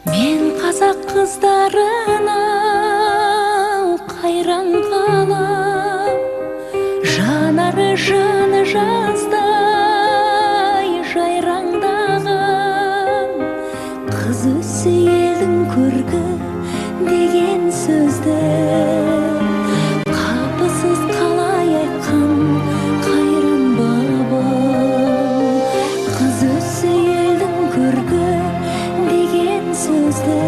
Мен қазақ қыздарына қайран қалам, жанары жаны жаздай жайраңдаған. Қыз өссе елдің көркі деген сөзді қапысыз қалай айтқан қайран бабам. Қыз өссе елдің көркі деген сөзді